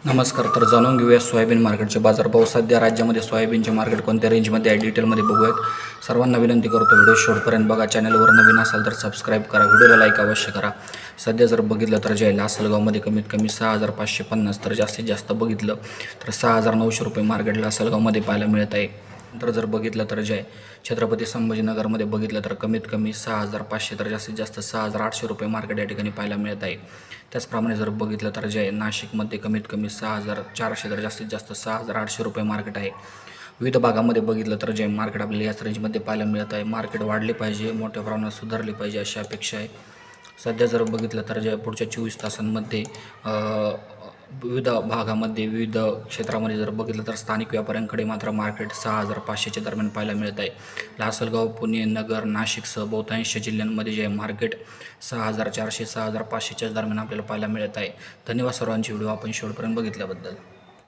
नमस्कार. तर जाणून घेऊया सोयाबीन मार्केटचे बाजारभाव. सध्या राज्यामध्ये सोयाबीनचे मार्केट कोणत्या रेंजमध्ये आहे डिटेलमध्ये बघूयात. सर्वांना विनंती करतो व्हिडिओ शेवटपर्यंत बघा. चॅनलवर नवीन असाल तर सबस्क्राईब करा, व्हिडिओला लाईक अवश्य करा. सध्या जर बघितलं तर जे आहे लासलगावमध्ये कमीत कमी 6,550 तर जास्तीत जास्त बघितलं तर 6,900 रुपये मार्केट लासलगावमध्ये पाहायला मिळत आहे. नंतर जर बघितलं तर जे आहे छत्रपती संभाजीनगरमध्ये बघितलं तर कमीत कमी 6,500 तर जास्तीत जास्त 6,800 रुपये मार्केट या ठिकाणी पाहायला मिळत आहे. त्याचप्रमाणे जर बघितलं तर जे आहे नाशिकमध्ये कमीत कमी 6,400 तर जास्तीत जास्त 6,800 रुपये मार्केट आहे. विविध भागामध्ये बघितलं तर जे मार्केट आपल्याला याच रेंजमध्ये पाहायला मिळत आहे. मार्केट वाढले पाहिजे, मोठ्या प्रमाणात सुधारले पाहिजे अशी अपेक्षा आहे. सध्या जर बघितलं तर जे पुढच्या 24 तासांमध्ये विविध भागामध्ये विविध क्षेत्रामध्ये जर बघितलं तर स्थानिक व्यापाऱ्यांकडे मात्र मार्केट 6,500च्या दरम्यान पाहायला मिळत आहे. लासलगाव, पुणे, नगर, नाशिकसह बहुतांश जिल्ह्यांमध्ये जे मार्केट 6,400 6,500च्या दरम्यान आपल्याला पाहायला मिळत आहे. धन्यवाद सर्वांची व्हिडिओ आपण शेवटपर्यंत बघितल्याबद्दल.